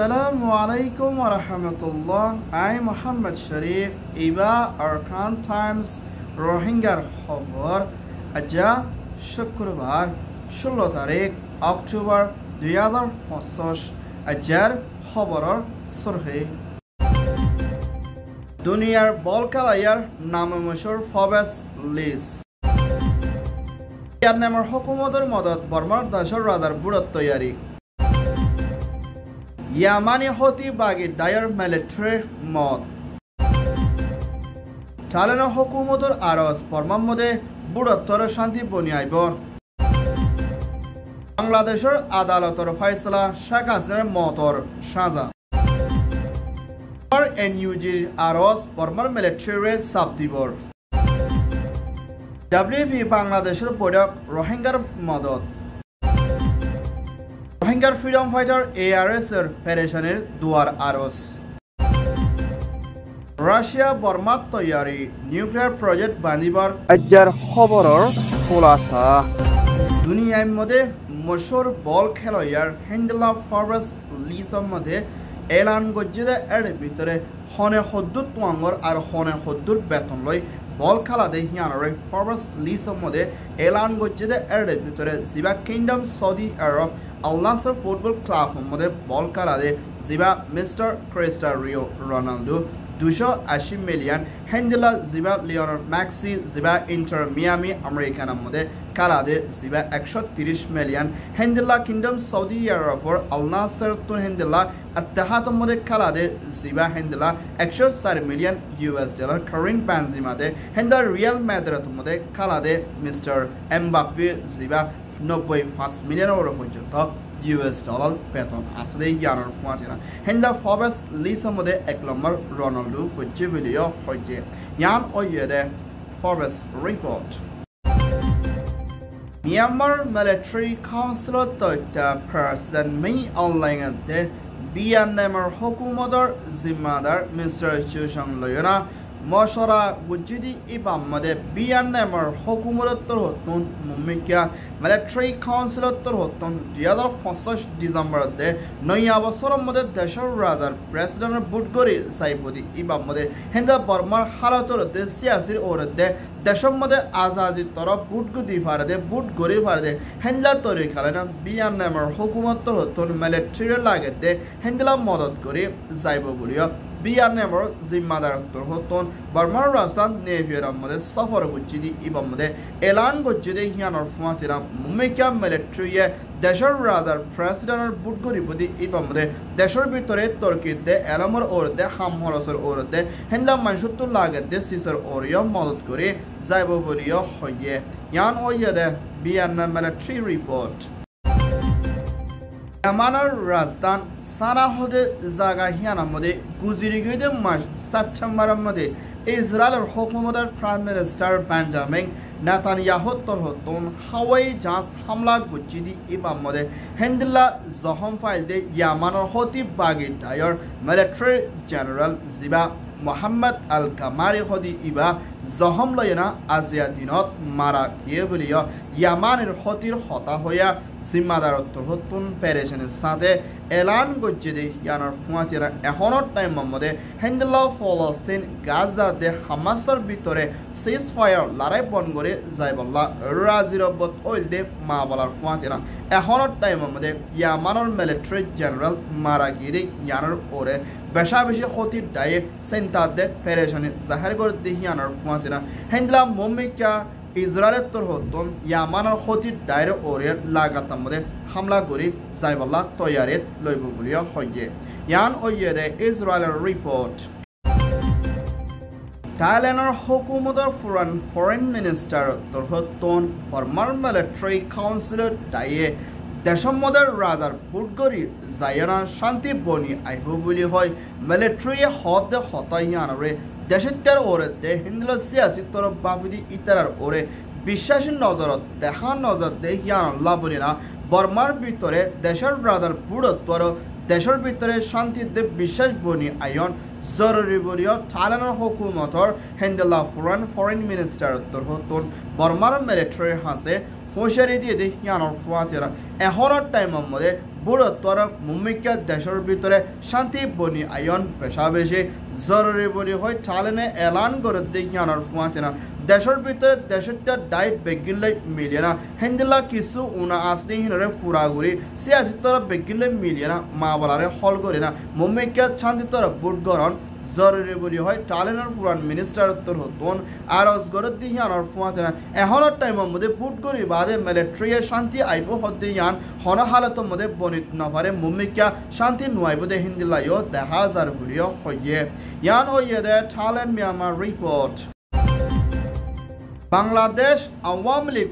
Assalamu alaikum wa rahmatullah. I'm Muhammad Sharif. Iba Arkan Times Rohingya Khobor Aja Shukrubar 16 তারিখ October 2025 আজার খবৰৰ সৰহে দুনিয়াৰ বল খেলায়াৰ নাম মশহুৰ ফবেছ লিস ইয়াৰ হুকুমতৰ মদত বৰ্মাৰ দেশৰ ৰাজাৰ বুৰত তৈয়াৰী ইয়ামানি হতি বাগি ডায়াৰ মিলিটাৰী মত টালেনৰ হুকুমতৰ আৰজ বৰ্মাৰ মধ্যে বুৰত্বৰ শান্তি বনিয়াইব বাংলাদেশের আদালতের ফয়সলা শেখ হাসিনার মতর সাজা এনইউজির আরজ বর্মার মিলিটারি চাপ দিবর ডাব্লিউপি বাংলাদেশের বৈঠক রোহিঙ্গার মদত রোহিঙ্গার ফ্রিডম ফাইটার এআরএস এর পেরেশানির দুয়ার আরজ রাশিয়া বর্মার তৈয়ারি নিউক্লিয়ার প্রজেক্ট বাঁধিবার আজ্জার খবরের খোলাসা দুনিয়ার মধ্যে মশহুর বল খেলোয়াড় হেন্ডেলা ফরবেস লিসের মধ্যে এলান গজ্জিদে এর ভিতরে হনে হদ্দুর তোয়াঙ্গর আর হনে হদ্দুর বেতন লই বল খেলা দে হিয়ানরে ফরবেস লিসের মধ্যে এলান গজ্জিদে এর ভিতরে জিবা kingdom Saudi Arab Al Nassr football club মধ্যে বল খেলা দে জিবা মিস্টার ক্রিস্টিয়ানো রোনাল্ডো 280 মিলিয়ন হেন্ডেলা জিবা লিওনার ম্যাক্সি জিবা ইন্টার মিয়ামি আমেরিকানের মধ্যে কালাদে জিবা 130 মিলিয়ন হেন্ডেলা কিংডম সৌদি আরবর আল নাসর তো হেন্ডেলা আত্তাহাতের মধ্যে কালাদে জিবা হেন্ডেলা 104 million US dollar Karim Benzema দে হেন্ডেলা রিয়াল মাদ্রিদের মধ্যে কালাদে মিস্টার এমবাপ্পে জিবা 95 মিলিয়ন ইউরো পর্যন্ত ইউএস ডলার বেতন আসলে ইয়ানোর ফুয়াটিনা হেন্ডা ফবেস লিসের মধ্যে 1 নম্বর রোনাল্ডো হচ্ছে বলিও হচ্ছে ইয়ান ওয়েদে ফবেস রিপোর্ট মিয়ানমার মিলিটারি কাউন্সিলত তথ্য প্রেসিডেন্ট মি অনলাইনতে বিয়ানমার হুকুমতৰ জিম্মাদার মিস্টার চুসং লয়না মশরা গুজিদি ইবামদে বিয়ানমার হুকুমতৰ হতন মুমিকা মিলিটারি কাউন্সিলৰ হতন 2025 ডিসেম্বরতে নয়া বছৰৰ মধ্যে দেশৰ ৰাজাৰ প্ৰেসিডেন্টৰ বুটগৰি সাইবদি ইবামদে হেন্দা বর্মার হালাতৰ সিয়াসির ওরদে দেশৰ মধ্যে আজাজি তরফ বুটগুদি ফারদে বুটগরি ফারদে হেন্দা তরি খালেনা বিয়ানমার হুকুমতৰ হতন মিলিটারি লাগেতে হেন্দলা মদত কৰি যাইব বুলিও বিয়ানমার জিম্মাদারত্বর হতন বর্মার রাজধানী নেভিয়ার মধ্যে সফর গুজিদি ইবাম মধ্যে এলান গুজিদি হিয়ানোর ফুয়াতিরা মুমিকা মিলিটারিয়ে দেশের রাজার প্রেসিডেন্টের বুটগরিবদি ইবাম মধ্যে দেশের ভিতরে তর্কিতে এলামর ওরদে হামহরসর ওরদে হেন্দা মানসুত্তুর লাগেতে সিসর ওরিও মদত করে যাইব বলিও হইয়ে ইয়ান ওইয়ে বিয়ান্না মিলিটারি রিপোর্ট ইয়ামানের রাজধানী সানাহদে জায়গা হিয়ানার মধ্যে গুজরিগিদে মাস সেপ্টেম্বরের মধ্যে ইসরায়েলের হুকুমতের প্রাইম মিনিস্টার বেঞ্জামিন নেতানিয়াহুর হতন হাওয়াই জাহাজ হামলা গুজিদি ইবাম মধ্যে হেন্ডেলা জহম ফাইল দে ইয়ামানের হতি বাগি ডায়র মিলিটারি জেনারেল জিবা মোহাম্মদ আল কামারি হদি ইবা জহম লয়না আজিয়া দিনত মারা গিয়ে বলিও ইয়ামানের হতির হতা হইয়া জিম্মাদারত্বর হতুন পেরেশানের সাথে এলান গজ্জিদি ইয়ানোর ফুয়াতিরা এখনের টাইমের মধ্যে হেন্ডেলা ফলস্তিন গাজা দে হামাসের ভিতরে সিজ ফায়ার লড়াই বন করে যাইবল্লা রাজিরবত ওইল দে মা বলার ফুয়াতিরা এখনের টাইমের মধ্যে ইয়ামানের মিলিটারি জেনারেল মারা গিয়ে ইয়ানোর ওরে বেশা বেশি ক্ষতির দায়ে চিন্তা দে পেরেশানি জাহির করে দিয়ে ইয়ানোর ফুয়াতিরা হেন্ডেলা মুমিকা ইসরায়েলের তোর হতন ইয়ামানের ক্ষতির দায়ের ওরে লাগাতার মধ্যে হামলা করে যাইবল্লা তৈয়ারিত লইব বলিও হইয়ে ইয়ান ওইয়ে দে ইসরায়েলের রিপোর্ট থাইল্যান্ডের হুকুমতৰ ফরেন মিনিস্টার তোর হতন বর্মার মিলিটারি কাউন্সিলের দায়ে দেশের মধ্যে রাজার বুটগরি যায়না শান্তি বনি আইব বলি হয় মিলিটারি হদে হতাইয়ানরে দেশের ওরে দে হিন্দুল সিয়াসি তরফ বাফিদি ইতারার ওরে বিশ্বাসী নজরত দেখা নজর দে ইয়ান লাভলি না বর্মার ভিতরে দেশের রাজার বুড়ত্বর দেশের ভিতরে শান্তিতে বিশ্বাস বনি আইন জরুরি বলিও থাইল্যান্ডের হুকুমতর হেন্ডেলা ফরেন মিনিস্টার তোর হতন বর্মার মিলিটারি হাসে হুঁশিয়ারি দিয়ে দে ইয়ানোর ফুয়াতিরা এখনের টাইমের মধ্যে বুড়োত্তর মুম্মিকা দেশের ভিতরে শান্তি বনি আয়ন পেশাবেশি জরুরি বলি হয় চালনে এলান করে দেখিয়ানোর ফুয়াতে না দেশের ভিতরে দেশের দায় বেগিলে মিলিয়ে না হিন্দিলা কিছু উনা আসনি হিনরে ফুরাগুড়ি সিয়াসি তর বেগিলে মিলিয়ে না মা বলারে হল করে না মুম্মিকা শান্তি তর বুট গরণ জরুরি বলি হয় টালেনের পুরান মিনিস্টার উত্তর হতন আর অসগরত দিহিয়ানোর ফুয়াতে না এখনের টাইমের মধ্যে বুট গরি বাদে মিলিটারিয়ে শান্তি আইব হদ্দে ইয়ান হন হালতের মধ্যে বনিত নভারে মুম্মিকা শান্তি নুয়াইব দে হিন্দিলাইও দেখা যার বলিও হইয়ে ইয়ান হইয়ে দে টালেন Myanmar report Bangladesh Awami League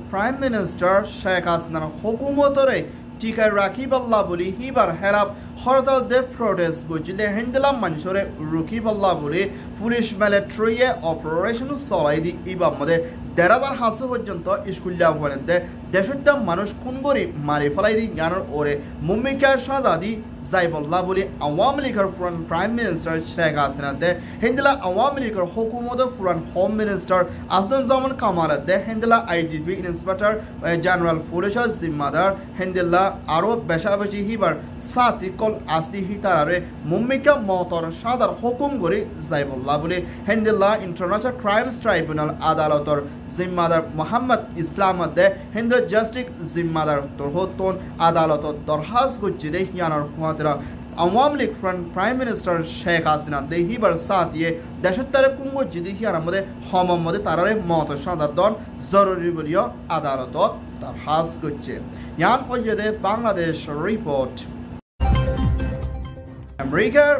prime minister Sheikh হাসিনার হুকুমতরে টিকায় রাখিবাল্লা বলি হিবার হেরাপ হরতাল দে প্রোটেস্ট বুঝলে হিন্দিলাম মানুষরে রুখিবাল্লা বলি পুলিশ মিলিটারিয়ে অপারেশন চলাই দি ইবার মধ্যে দেড়াদার হাসু পর্যন্ত স্কুলিয়া হয়ে দেশটা মানুষ খুন করি মারি ফেলাই দি জ্ঞানের ওরে মুম্মিকার সাদা দি যাইবল্লা বলি আওয়ামী লীগের প্রাইম মিনিস্টার শেখ হাসিনা দে হিন্দিলা আওয়ামী লীগের হুকুমতের ফরেন মিনিস্টার আসাদুজ্জামান কামাল দে হিন্দিলা আইজিপি ইন্সপেক্টর জেনারেল পুলিশের জিম্মাদার হিন্দিলা আরও বেশা বেশি হিবার সাতি কল আসলি হিতারে মুম্মিকা মতর সাদার হুকুম করে যাইবল্লা বলি হিন্দিলা ইন্টারন্যাশনাল ক্রাইমস ট্রাইব্যুনাল আদালতর জিম্মাদার মোহাম্মদ ইসলাম দে হিন্দ্র জাস্টিস জিম্মাদার তরহতন আদালত দরখাস্ত করছে দে হিয়ানোর ফুয়াতেরা আওয়ামী লীগ প্রাইম মিনিস্টার শেখ হাসিনা দে হিবার সাথিয়ে দেশত্তারে কুঙ্গ জিদি হিয়ানোর মধ্যে হমম মধ্যে তারারে মত সাদাদন জরুরি বলিও আদালত দরখাস্ত করছে ইয়ান হইয়ে বাংলাদেশ রিপোর্ট আমেরিকার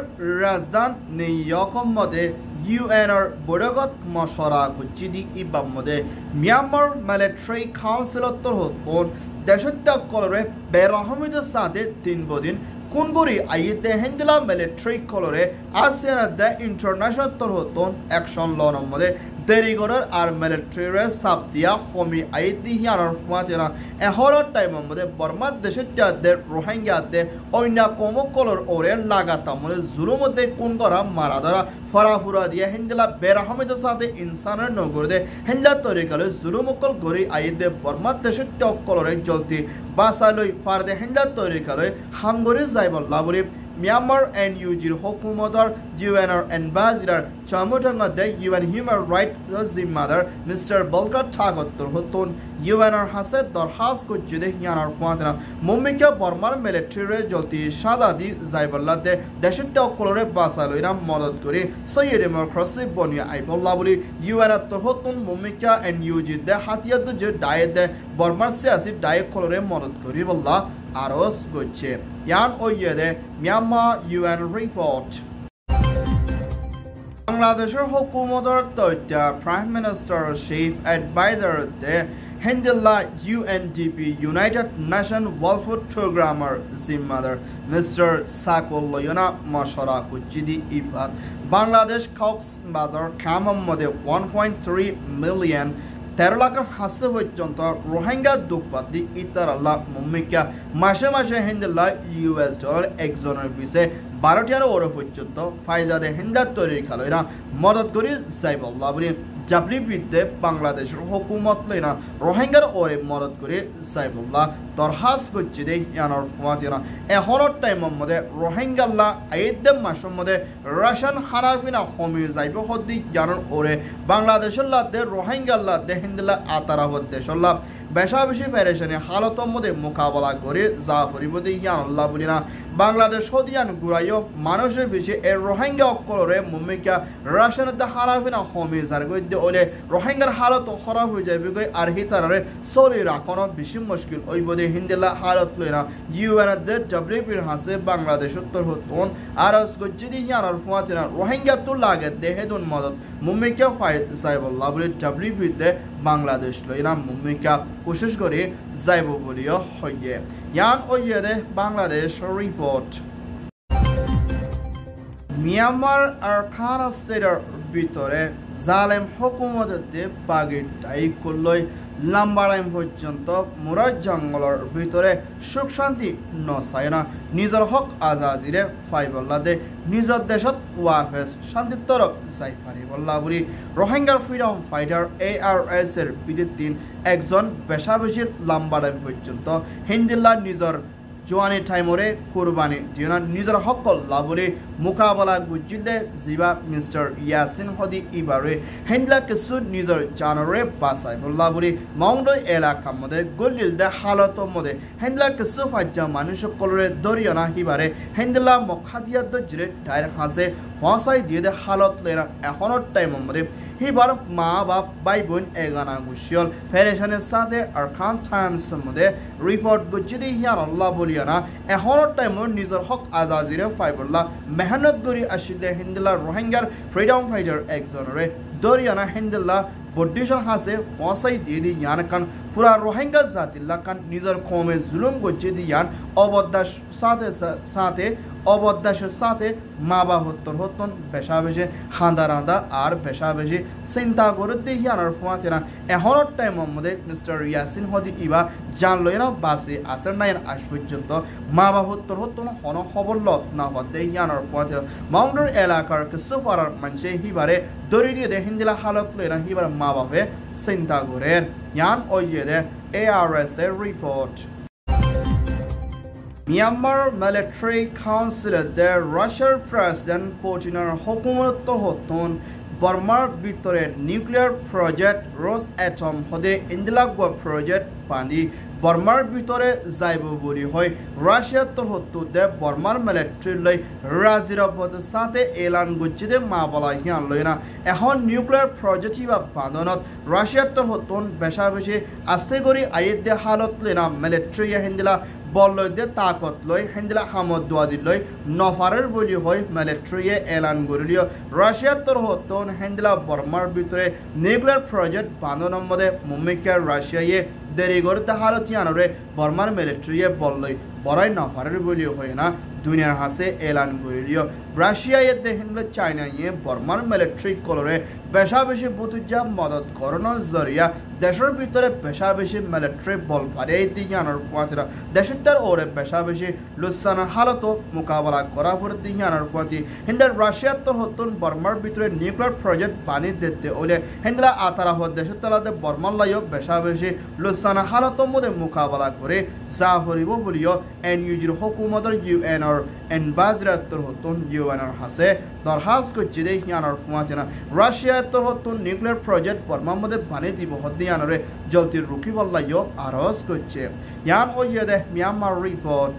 রাজধানী নিউ ইয়র্কের মধ্যে ইউএনর বড়গত মশরা গুজিদি ইবাম মধ্যে মিয়ানমার মিলিটারি কাউন্সিলর হতন দেশত্য কলরে বেরহমিদের সাথে 3 দিন কুনগুরি আইতে হিন্দিলা মিলিটারি কলরে আসিয়ান দে ইন্টারন্যাশনাল তরহতন অ্যাকশন লনের মধ্যে দেরিগড়ের আর মিলিটারি সাপ দিয়া হমি আইতি হিয়ানোর ফুয়াতেনা এহরের টাইমের মধ্যে বর্মা দেশের যাদের রোহিঙ্গাতে অন্য কম কলর ওরে লাগাতাম মধ্যে জুলুর মধ্যে কোন করা মারা ধরা ফরাফুরা দিয়ে হিন্দিলা বেরহমিদের সাথে ইনসানের নগর দে হিন্দা তরিকালে জুলুমকল গড়ি আইতে বর্মা দেশের টক কলরে জলতি বাসালই ফারদে হিন্দা তরিকালে হামগরি যাইবল্লা বলি মিয়ানমার এনইউজির হুকুমতর ইউএনর এম্বাসিডার চামুটাঙ্গা দে ইউএন হিউম্যান রাইটস জিম্মাদার মিস্টার বলকার ঠাকত্তর হতন ইউএনর হাসে দরখাস্ত করছে দে হিয়ানার ফুয়াতেনা মুম্মিকা বর্মার মিলিটারি জলতি সাদা দি যাইবল্লা দে দেশের টকলরে বাসালইরা মদত করে সৈয়দ ডেমোক্রেসি বনিয়া আইবল্লা বলি ইউএনর তরহতন মুম্মিকা এনইউজি দে হাতিয়ার যে ডায়ে দে বর্মার সিয়াসি ডায়ে কলরে মদত করি বল্লা আরস করছে ইয়ান ওইয়ে দে মিয়ানমার ইউএন রিপোর্ট বাংলাদেশের হুকুমতের তথ্য প্রাইম মিনিস্টার চিফ অ্যাডভাইজার দে হিন্দিলা ইউএনডিপি ইউনাইটেড নেশন ওয়েলফেয়ার প্রোগ্রামার জিম্মাদার মিস্টার সাকুল্লয়না মশরা কুচিদি ইফাত বাংলাদেশ কক্সবাজার খামার মধ্যে 1.3 মিলিয়ন 13 লাখের হাসে পর্যন্ত রোহিঙ্গা দুঃখপাতি ইতার আল্লাহ মুম্মিকা মাসে মাসে হিন্দিলা $1 একজনের পিছে 12 ওরে পর্যন্ত ফাইজাদে হিন্দার তৈরি খালইনা মদত করি যাইবল্লা বলি জাবলি বিদ্যে বাংলাদেশের হুকুমত লইনা রোহিঙ্গার ওরে মদত করে যাইবল্লা দরখাস্ত করছে দে ইয়ানোর ফুয়াতিনা এখনের টাইমের মধ্যে রোহিঙ্গাল্লা আইদ্দে মাসের মধ্যে রাশন হানাফিনা কমে যাইব হদ্দি ইয়ানোর ওরে বাংলাদেশের লাদে রোহিঙ্গাল্লা দে হিন্দিলা আতারা হদ্দেশল্লা বেশা বেশি পেরেশানি হালতের মধ্যে মোকাবেলা করে যা পরিবর্তে ইয়ান আল্লাহ বলি না বাংলাদেশ হদিয়ান গুড়াইও মানুষের বেশি এর রোহিঙ্গা অকলরে মুম্মিকা রাশনের দে হানাফিনা কমে যার গদ্যে ওলে রোহিঙ্গার হালত খারাপ হয়ে যাবে গই আর হিতারে চলি রাখানো বেশি মুশকিল ওই বোধে হিন্দিলা হালত লই না ইউএন দে ডব্লিউপির হাসে বাংলাদেশ উত্তর হতন আর গজ্জিদি ইয়ানোর ফুয়াতিনা রোহিঙ্গা তো লাগে দেহেদুন মদত মুম্মিকা ফাইদ সাইবুল্লাহ বলে ডব্লিউপি দে বাংলাদেশ লই না মুম্মিকা কোশিশ করে যাইব বলিও হইয়ে ইয়ান ওইয়ে দে বাংলাদেশ রিপোর্ট মিয়ানমার আর খানা স্টেটের ভিতরে জালেম হুকুমতে বাগির টাইপ করলই লাম্বারাইম পর্যন্ত মুরার জঙ্গলের ভিতরে সুখ শান্তি নচায় না নিজের হক আজাজিরে ফাইবল্লা দে নিজের দেশত ওয়াফেস শান্তির তরফ যাই পারিবল্লা বলি রোহিঙ্গার ফ্রিডম ফাইটার ARS এর বিদ্যুৎ একজন বেশাবেশির লাম্বারাইম পর্যন্ত হিন্দিল্লা নিজের জোয়ানি টাইমরে কুরবানি দিনা নিজের হকল লাবরে মুকাবলা গুজিলে জিবা মিস্টার ইয়াসিন হদি ইবারে হেন্ডলা কিছু নিজের জানরে বাসাই লাবরে মাউন্ড এলাকা মধ্যে গলিল দে হালত মধ্যে হেন্ডলা কিছু ফাজ্জা মানুষ কলরে দরিয়ানা হিবারে হেন্ডলা মখাদিয়া দজরে টায়ার হাসে হসাই দিয়ে দে হালত লেনা এখনো টাইম মধ্যে হিবার মা বাপ ভাই বোন এগানা গুশিয়ল ফেডারেশনের সাথে আরকান টাইমস মধ্যে রিপোর্ট গুজিদি হিয়ার আল্লাহ বলিয়ানা এখনো টাইমর নিজের হক আজাজিরে ফাইবুল্লাহ মেহনত করি আসিলে হিন্দুলা রোহিঙ্গার ফ্রিডম ফাইটার একজনরে দরিয়ানা হিন্দুল্লাহ বডিশন হাসে ফসাই দিয়ে দি ইয়ান কান পুরা রোহিঙ্গা জাতিল্লা কান নিজের কমে জুলুম গুজিদি ইয়ান অবদাস সাথে অবদাসের সাথে মা বা হতন বেশা বেশি হাঁদা রাঁদা আর বেশা বেশি চিন্তা করে দেখি আনার ফোয়াতে না এখনো টাইমের মধ্যে মিস্টার ইয়াসিন হদি ইবা জানলই না বাসে আসের নাই আজ পর্যন্ত মা বা হতন হন খবর লত না হত দেখি আনার ফোয়াতে মাউন্ডের এলাকার কিছু পাড়ার মানুষে হিবারে দড়ি দিয়ে দেখেন দিলা হালত লই না হিবার মা বাপে চিন্তা করে ইয়ান ওইয়ে দে ARS এর report Myanmar Military Council the Russian President Putin's hukumat hotun Burmar bitore nuclear project Rosatom hode Indilagwa project pandi Burmar bitore jaibo boli hoy Russia to hotu de Burmar military loi razira bod sate elan gujide ma bala hian loina ehon nuclear project iba bandonot Russia to hotun besha beshi aste gori ayed de halot lena military hindila বললই দে তাকত লই হেন্দিলা হামদ দোয়াদি লই নফারের বলি হয় military এলান গরিলিও Russia তোর হতন হেন্দিলা বর্মার ভিতরে nuclear project বান্ধব নম্বরে মুম্বাইকে রাশিয়ায় দেরি করতে হালতিয়ানরে বর্মার মিলিটারি বললই বড়াই নফারের বলি হয় না দুনিয়ার হাসে এলান গরিলিও রাশিয়ায় দেখেন চায়না ইয়ে বর্মার মিলিটারি কলরে বেশা বেশি বুতুজা মদত করানোর জরিয়া দেশের ভিতরে বেশা বেশি মিলিটারি বল পারে দিকে আনার পথে দেশের তার ওরে বেশা বেশি লুসানা হালত মোকাবেলা করা পরে দিকে আনার পথে হিন্দার রাশিয়ার তোর হতন বর্মার ভিতরে নিউক্লিয়ার প্রজেক্ট পানি দিতে ওলে হিন্দরা আতারা হত দেশের তলাতে বর্মার লাইও বেশা বেশি লুসানা হালত মধ্যে মোকাবেলা করে যা হরিব বলিও এনইউজির হুকুমতের ইউএনআর এনবাজরাত তোর হতন ইউএনআর হাসে দরখাস্ত করছে দেখি আনার পথে না রাশিয়া তোর হতন নিউক্লিয়ার প্রজেক্ট বর্মার মধ্যে পানি দিব হদ্দি আনারে জলতির রুকি বল্লাইও আরজ করছে ইয়ান ওইয়ে দে মিয়ানমার রিপোর্ট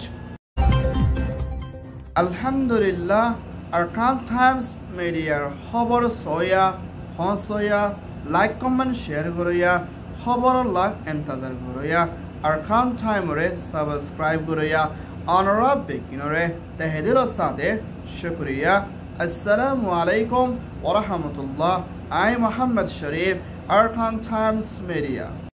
আলহামদুলিল্লাহ আরকান টাইমস মিডিয়ার খবর সয়া হসয়া লাইক কমেন্ট শেয়ার করিয়া খবর লাইক এন্তাজার করিয়া আরকান টাইমরে সাবস্ক্রাইব করিয়া অনরা বেকিনরে তেহেদিল সাথে শুকরিয়া আসসালামু আলাইকুম ওয়া রাহমাতুল্লাহ I Mohammad Sharif Arkan Times Media.